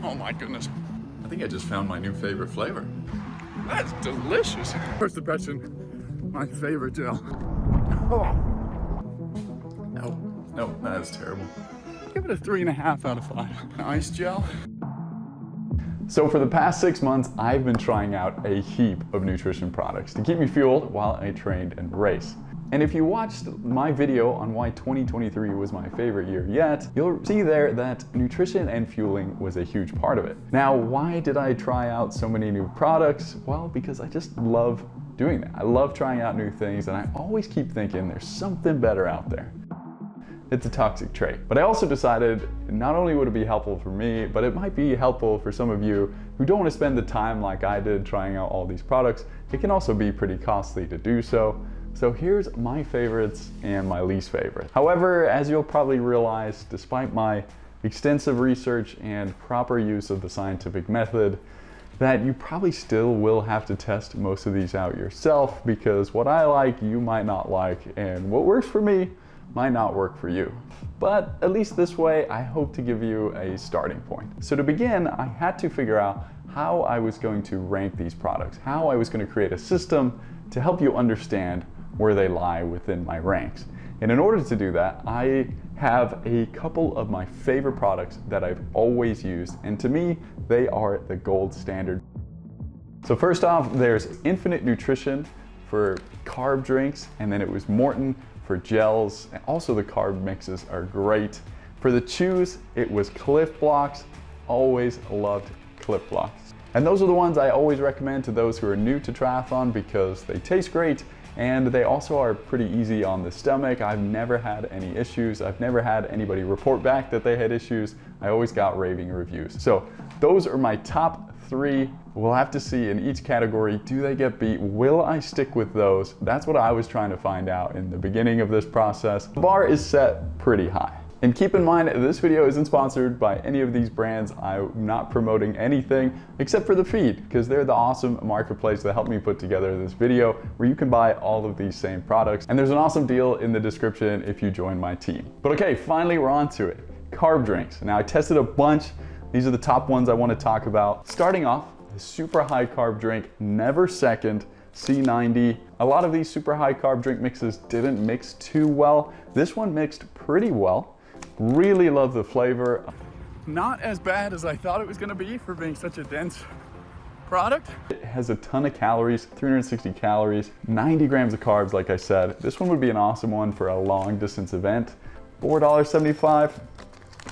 Oh my goodness. I think I just found my new favorite flavor. That's delicious. First impression, my favorite gel. Oh, No, that is terrible. give it a 3.5 out of 5. Ice gel. So for the past 6 months, I've been trying out a heap of nutrition products to keep me fueled while I trained and race. And if you watched my video on why 2023 was my favorite year yet, you'll see there that nutrition and fueling was a huge part of it. Now, why did I try out so many new products? Well, because I just love doing that. I love trying out new things, and I always keep thinking there's something better out there. It's a toxic trait. But I also decided not only would it be helpful for me, but it might be helpful for some of you who don't want to spend the time like I did trying out all these products. It can also be pretty costly to do so. So here's my favorites and my least favorite. However, as you'll probably realize, despite my extensive research and proper use of the scientific method, that you probably still will have to test most of these out yourself, because what I like, you might not like, and what works for me might not work for you. But at least this way, I hope to give you a starting point. So to begin, I had to figure out how I was going to rank these products, how I was going to create a system to help you understand where they lie within my ranks. And in order to do that, I have a couple of my favorite products that I've always used, and to me, they are the gold standard. So first off, there's Infinite Nutrition for carb drinks, and then it was Morton for gels, and also the carb mixes are great. For the chews, it was Cliff Blocks. Always loved Cliff Blocks. And those are the ones I always recommend to those who are new to triathlon because they taste great and they also are pretty easy on the stomach. I've never had any issues. I've never had anybody report back that they had issues. I always got raving reviews. So those are my top 3. We'll have to see in each category, do they get beat? Will I stick with those? That's what I was trying to find out in the beginning of this process. The bar is set pretty high. And keep in mind, this video isn't sponsored by any of these brands. I'm not promoting anything except for the feed, because they're the awesome marketplace that helped me put together this video where you can buy all of these same products. And there's an awesome deal in the description if you join my team. But okay, finally we're on to it. Carb drinks. Now I tested a bunch. These are the top ones I want to talk about. Starting off, the super high carb drink, Never Second, C90. A lot of these super high carb drink mixes didn't mix too well. This one mixed pretty well. Really love the flavor. Not as bad as I thought it was gonna be for being such a dense product. It has a ton of calories, 360 calories, 90 grams of carbs, like I said. This one would be an awesome one for a long distance event. $4.75,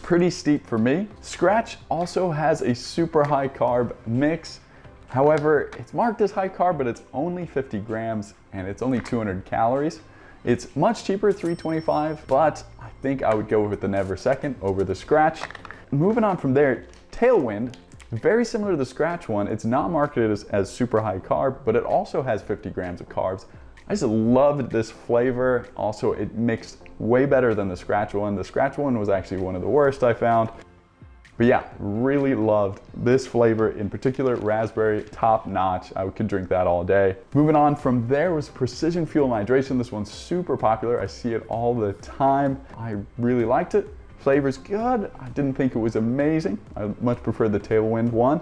pretty steep for me. Scratch also has a super high carb mix. However, it's marked as high carb, but it's only 50 grams and it's only 200 calories. It's much cheaper, $3.25, but I think I would go with the Never Second over the Scratch. Moving on from there, Tailwind, very similar to the Scratch one. It's not marketed as super high carb, but it also has 50 grams of carbs. I just loved this flavor. Also, it mixed way better than the Scratch one. The Scratch one was actually one of the worst I found. But yeah, really loved this flavor in particular, raspberry, top notch. I could drink that all day. Moving on from there was Precision Fuel and Hydration. This one's super popular. I see it all the time. I really liked it. Flavor's good. I didn't think it was amazing. I much prefer the Tailwind one.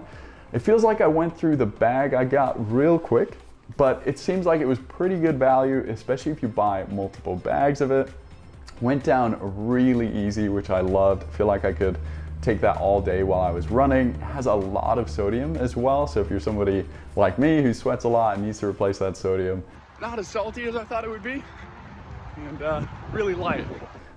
It feels like I went through the bag I got real quick, but it seems like it was pretty good value, especially if you buy multiple bags of it. Went down really easy, which I loved. I feel like I could take that all day while I was running. It has a lot of sodium as well, so if you're somebody like me who sweats a lot and needs to replace that sodium. Not as salty as I thought it would be, and really light.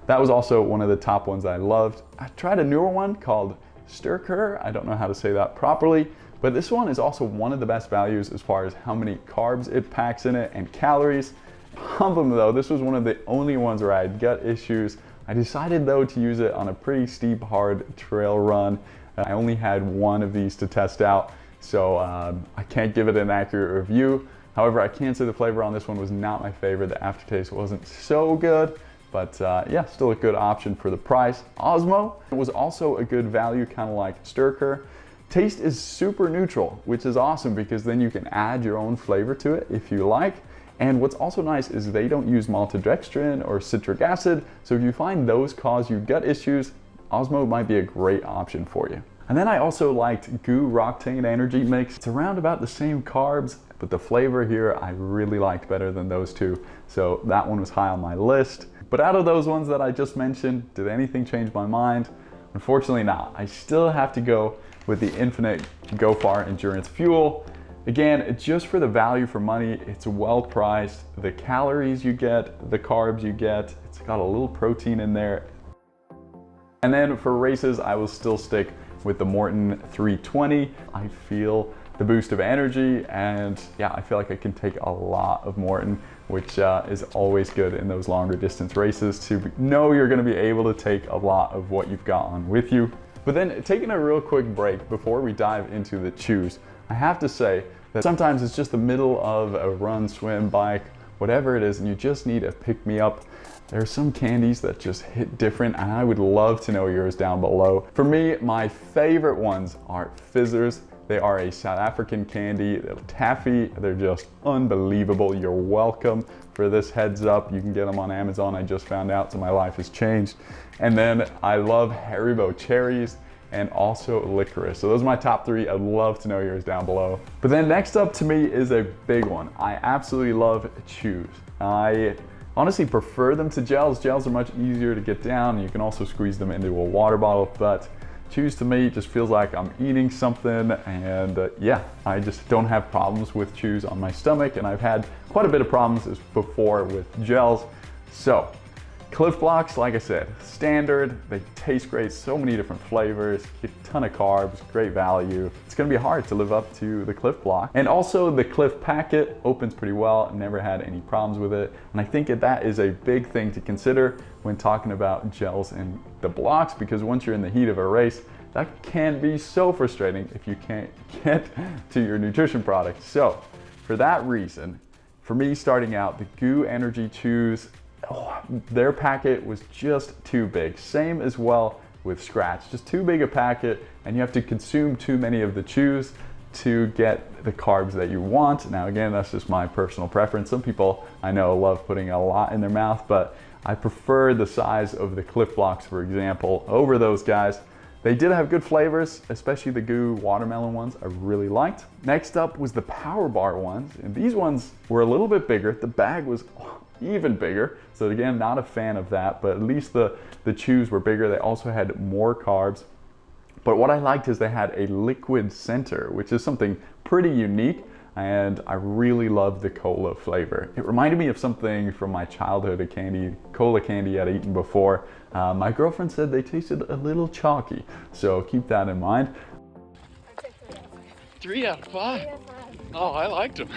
That was also one of the top ones I loved. I tried a newer one called Stirker. I don't know how to say that properly, but this one is also one of the best values as far as how many carbs it packs in it and calories. Problem though, this was one of the only ones where I had gut issues. I decided though to use it on a pretty steep, hard trail run. I only had one of these to test out, so I can't give it an accurate review. However, I can say the flavor on this one was not my favorite. The aftertaste wasn't so good, but yeah, still a good option for the price. Osmo was also a good value, kind of like Stirker. Taste is super neutral, which is awesome because then you can add your own flavor to it if you like. And what's also nice is they don't use maltodextrin or citric acid, so if you find those cause you gut issues, Osmo might be a great option for you. And then I also liked GU Roctane Energy Mix. It's around about the same carbs, but the flavor here I really liked better than those two. So that one was high on my list. But out of those ones that I just mentioned, did anything change my mind? Unfortunately not. I still have to go with the Infinite Go Far Endurance Fuel. Again, just for the value for money, it's well priced. The calories you get, the carbs you get, it's got a little protein in there. And then for races, I will still stick with the Morton 320. I feel the boost of energy, and yeah, I feel like I can take a lot of Morton, which is always good in those longer distance races to know you're gonna be able to take a lot of what you've got on with you. But then taking a real quick break before we dive into the chews, I have to say that sometimes it's just the middle of a run, swim, bike, whatever it is, and you just need a pick-me-up. There are some candies that just hit different, and I would love to know yours down below. For me, my favorite ones are Fizzers. They are a South African candy, they're taffy, they're just unbelievable. You're welcome for this heads up. You can get them on Amazon, I just found out, so my life has changed. And then I love Haribo cherries and also licorice. So those are my top three. I'd love to know yours down below. But then next up to me is a big one. I absolutely love chews. I honestly prefer them to gels. Gels are much easier to get down. You can also squeeze them into a water bottle, but chews to me just feels like I'm eating something, and yeah, I just don't have problems with chews on my stomach, and I've had quite a bit of problems before with gels. So Cliff Blocks, like I said, standard, they taste great, so many different flavors, get a ton of carbs, great value. It's gonna be hard to live up to the Cliff Block. And also the Cliff Packet opens pretty well, never had any problems with it. And I think that is a big thing to consider when talking about gels and the blocks, because once you're in the heat of a race, that can be so frustrating if you can't get to your nutrition product. So for that reason, for me starting out, the GU Energy Chews, their packet was just too big. Same as well with Scratch, just too big a packet, and you have to consume too many of the chews to get the carbs that you want. Now again, that's just my personal preference. Some people I know love putting a lot in their mouth, but I prefer the size of the Cliff Blocks, for example, over those guys. They did have good flavors, especially the GU watermelon ones I really liked. Next up was the Power Bar ones, and these ones were a little bit bigger. The bag was even bigger, so again, not a fan of that, but at least the chews were bigger. They also had more carbs. But what I liked is they had a liquid center, which is something pretty unique, and I really loved the cola flavor. It reminded me of something from my childhood, a candy, cola candy I'd eaten before. My girlfriend said they tasted a little chalky, so keep that in mind. 3 out of 5. Oh, I liked them.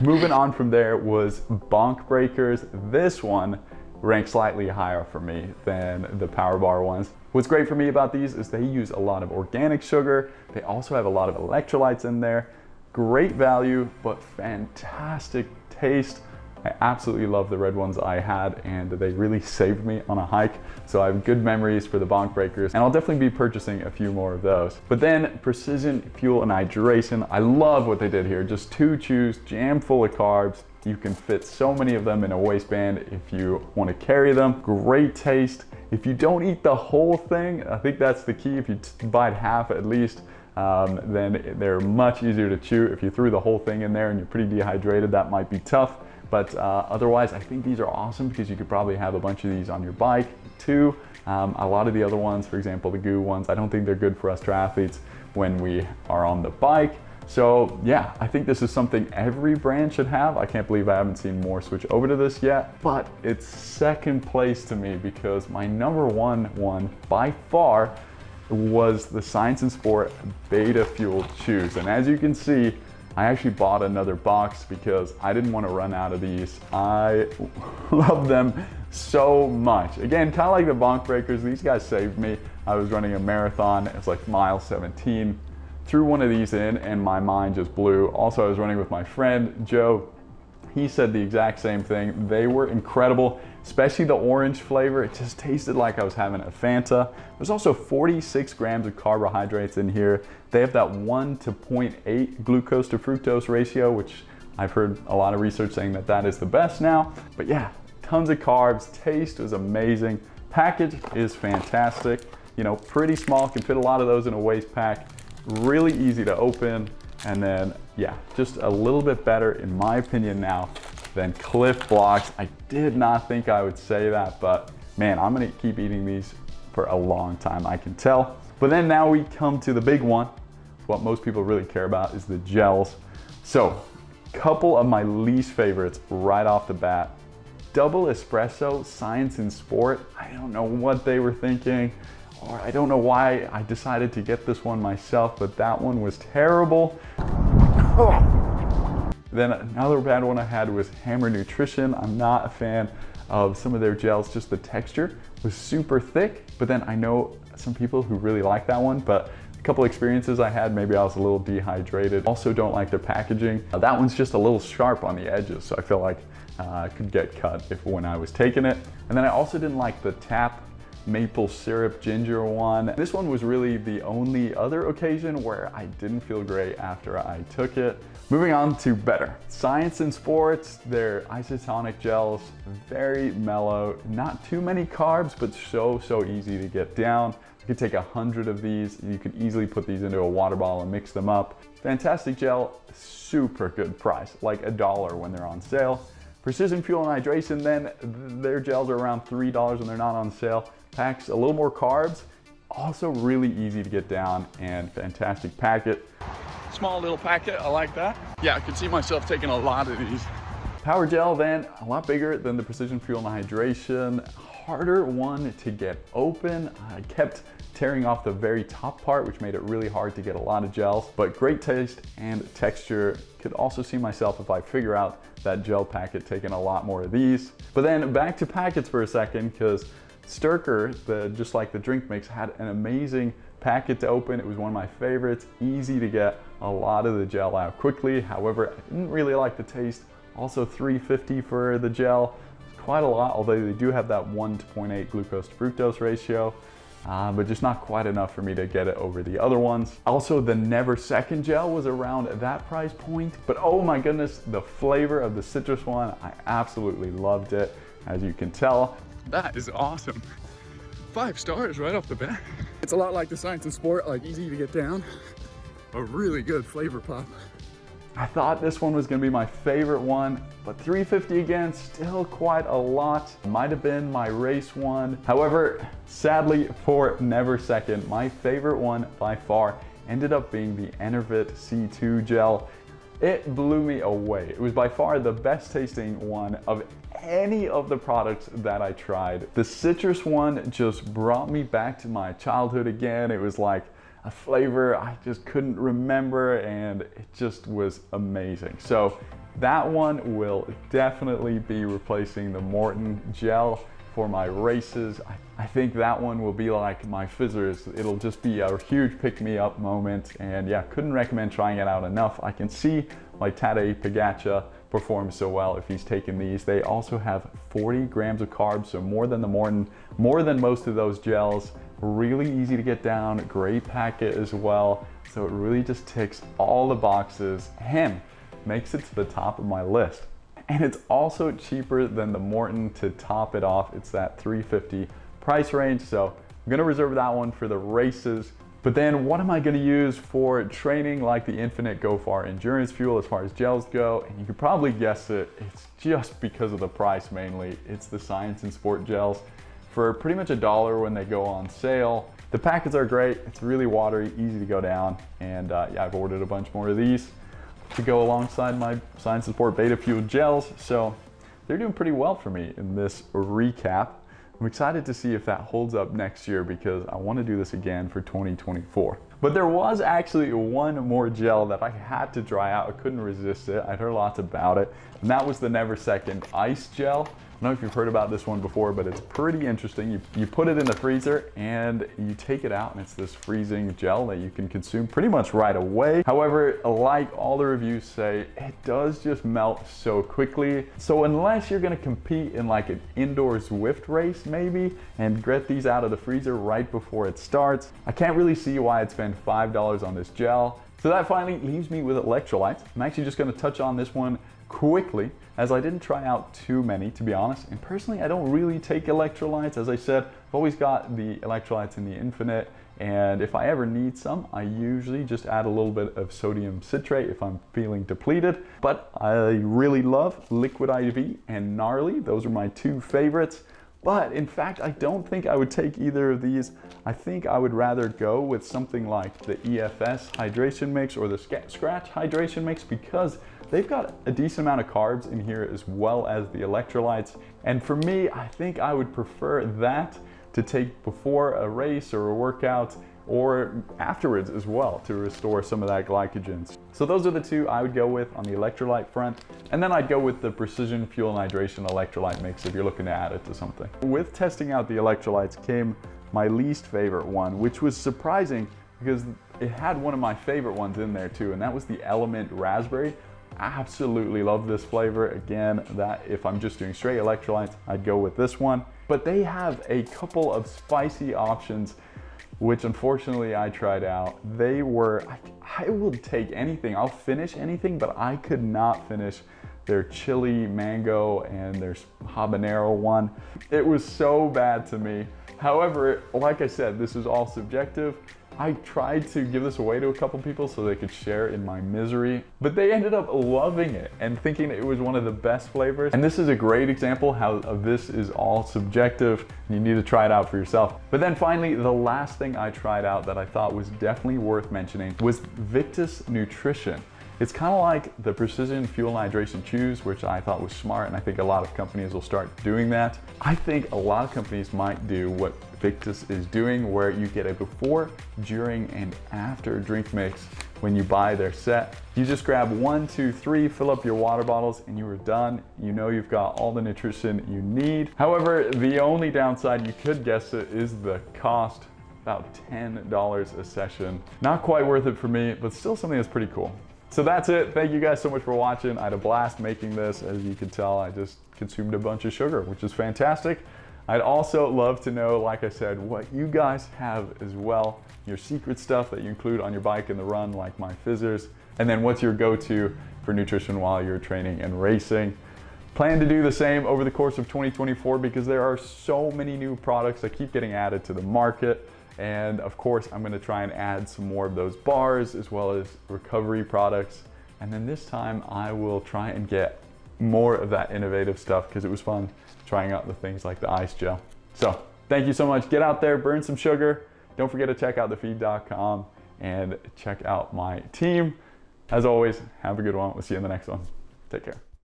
Moving on from there was Bonk Breakers. This one ranked slightly higher for me than the Power Bar ones. What's great for me about these is they use a lot of organic sugar. They also have a lot of electrolytes in there. Great value, but fantastic taste. I absolutely love the red ones I had, and they really saved me on a hike. So I have good memories for the Bonk Breakers, and I'll definitely be purchasing a few more of those. But then Precision Fuel and Hydration, I love what they did here. Just 2 chews, jam full of carbs. You can fit so many of them in a waistband if you want to carry them. Great taste. If you don't eat the whole thing, I think that's the key. If you bite half at least, then they're much easier to chew. If you threw the whole thing in there and you're pretty dehydrated, that might be tough. But otherwise, I think these are awesome because you could probably have a bunch of these on your bike too. A lot of the other ones, for example, the GU ones, I don't think they're good for us triathletes when we are on the bike. So yeah, I think this is something every brand should have. I can't believe I haven't seen more switch over to this yet, but it's second place to me because my number one by far was the Science and Sport Beta Fuel Chews. And as you can see, I actually bought another box because I didn't want to run out of these. I love them so much. Again, kind of like the Bonk Breakers, these guys saved me. I was running a marathon, it was like mile 17. Threw one of these in and my mind just blew. Also, I was running with my friend, Joe. He said the exact same thing. They were incredible, especially the orange flavor. It just tasted like I was having a Fanta. There's also 46 grams of carbohydrates in here. They have that 1 to 0.8 glucose to fructose ratio, which I've heard a lot of research saying that that is the best now. But yeah, tons of carbs. Taste was amazing. Package is fantastic. you know, pretty small, can fit a lot of those in a waist pack, really easy to open, and then, yeah, just a little bit better, in my opinion now, than Cliff Blocks. I did not think I would say that, but man, I'm gonna keep eating these for a long time, I can tell. But then now we come to the big one. What most people really care about is the gels. So, couple of my least favorites right off the bat. Double espresso, Science and Sport. I don't know what they were thinking, or I don't know why I decided to get this one myself, but that one was terrible. Then another bad one I had was Hammer Nutrition. I'm not a fan of some of their gels, just the texture was super thick, but then I know some people who really like that one, but a couple experiences I had, maybe I was a little dehydrated. Also don't like their packaging. That one's just a little sharp on the edges, so I feel like I could get cut when I was taking it. And then I also didn't like the Tap maple syrup ginger one. This one was really the only other occasion where I didn't feel great after I took it. Moving on to better. Science and Sports, their isotonic gels, very mellow, not too many carbs, but so easy to get down. You could take 100 of these, you could easily put these into a water bottle and mix them up. Fantastic gel, super good price, like $1 when they're on sale. Precision Fuel and Hydration, then their gels are around $3 when they're not on sale. Packs a little more carbs, also really easy to get down and fantastic packet. Small little packet, I like that. Yeah, I could see myself taking a lot of these. Power Gel then, a lot bigger than the Precision Fuel and Hydration. Harder one to get open. I kept tearing off the very top part, which made it really hard to get a lot of gels, but great taste and texture. Could also see myself, if I figure out that gel packet, taking a lot more of these. But then back to packets for a second, because Sturker, just like the drink mix, had an amazing packet to open. It was one of my favorites, easy to get a lot of the gel out quickly. However, I didn't really like the taste. Also $3.50 for the gel, quite a lot, although they do have that 1:0.8 glucose to fructose ratio, but just not quite enough for me to get it over the other ones. Also, the Never Second gel was around that price point, but oh my goodness, the flavor of the citrus one, I absolutely loved it, as you can tell. That is awesome. 5 stars right off the bat. It's a lot like the Science and Sport, like easy to get down. A really good flavor pop. I thought this one was gonna be my favorite one, but $3.50 again, still quite a lot. Might have been my race one. However, sadly for Never Second, my favorite one by far ended up being the Enervit C2 gel. It blew me away. It was by far the best tasting one of any of the products that I tried. The citrus one just brought me back to my childhood again. It was like a flavor I just couldn't remember, and it just was amazing. So that one will definitely be replacing the Morton gel for my races. I think that one will be like my fizzers. It'll just be a huge pick-me-up moment, and yeah, couldn't recommend trying it out enough. I can see why Tadej Pogačar performs so well if he's taken these. They also have 40 grams of carbs, so more than the Morton, more than most of those gels. Really easy to get down, great packet as well. So it really just ticks all the boxes and makes it to the top of my list. And it's also cheaper than the Morton to top it off. It's that $3.50 price range. So I'm gonna reserve that one for the races. But then what am I gonna use for training, like the Infinite Go Far Endurance Fuel as far as gels go? And you could probably guess it, it's just because of the price mainly. It's the Science and Sport gels for pretty much $1 when they go on sale. The packets are great, it's really watery, easy to go down, and yeah, I've ordered a bunch more of these to go alongside my Science and Sport Beta Fuel gels, so they're doing pretty well for me in this recap. I'm excited to see if that holds up next year, because I want to do this again for 2024. But there was actually one more gel that I had to try out. I couldn't resist it. I'd heard lots about it, and that was the Never Second Ice Gel. I don't know if you've heard about this one before, but it's pretty interesting. You put it in the freezer and you take it out, and it's this freezing gel that you can consume pretty much right away. However, like all the reviews say, it does just melt so quickly. So unless you're gonna compete in like an indoor Zwift race maybe, and get these out of the freezer right before it starts, I can't really see why I'd spend $5 on this gel. So that finally leaves me with electrolytes. I'm actually just gonna touch on this one quickly, as I didn't try out too many, to be honest. And personally, I don't really take electrolytes. As I said, I've always got the electrolytes in the Infinite, and if I ever need some, I usually just add a little bit of sodium citrate if I'm feeling depleted. But I really love Liquid IV and Gnarly. Those are my two favorites. But in fact, I don't think I would take either of these. I think I would rather go with something like the EFS hydration mix or the Scratch hydration mix, because they've got a decent amount of carbs in here as well as the electrolytes. And for me, I think I would prefer that to take before a race or a workout, or afterwards as well, to restore some of that glycogen. So those are the two I would go with on the electrolyte front. And then I'd go with the Precision Fuel and Hydration electrolyte mix if you're looking to add it to something. With testing out the electrolytes came my least favorite one, which was surprising because it had one of my favorite ones in there too, and that was the Element Raspberry. I absolutely love this flavor. Again, that if I'm just doing straight electrolytes, I'd go with this one. But they have a couple of spicy options, which unfortunately I tried out. They were, I will take anything, I'll finish anything, but I could not finish their chili mango and their habanero one. It was so bad to me. However, like I said, this is all subjective. I tried to give this away to a couple people so they could share in my misery, but they ended up loving it and thinking it was one of the best flavors. And this is a great example how this is all subjective. You need to try it out for yourself. But then finally, the last thing I tried out that I thought was definitely worth mentioning was Victus Nutrition. It's kind of like the Precision Fuel and Hydration Chews, which I thought was smart, and I think a lot of companies will start doing that. I think a lot of companies might do what Victus is doing, where you get a before, during, and after drink mix when you buy their set. You just grab 1, 2, 3, fill up your water bottles, and you are done. You know you've got all the nutrition you need. However, the only downside, you could guess it, is the cost. About $10 a session. Not quite worth it for me, but still something that's pretty cool. So that's it. Thank you guys so much for watching. I had a blast making this. As you can tell, I just consumed a bunch of sugar, which is fantastic. I'd also love to know, like I said, what you guys have as well. Your secret stuff that you include on your bike in the run, like my fizzers. And then what's your go-to for nutrition while you're training and racing. Plan to do the same over the course of 2024 because there are so many new products that keep getting added to the market. And of course, I'm gonna try and add some more of those bars as well as recovery products. And then this time I will try and get more of that innovative stuff because it was fun trying out the things like the ice gel. So thank you so much. Get out there, burn some sugar. Don't forget to check out thefeed.com and check out my team. As always, have a good one. We'll see you in the next one. Take care.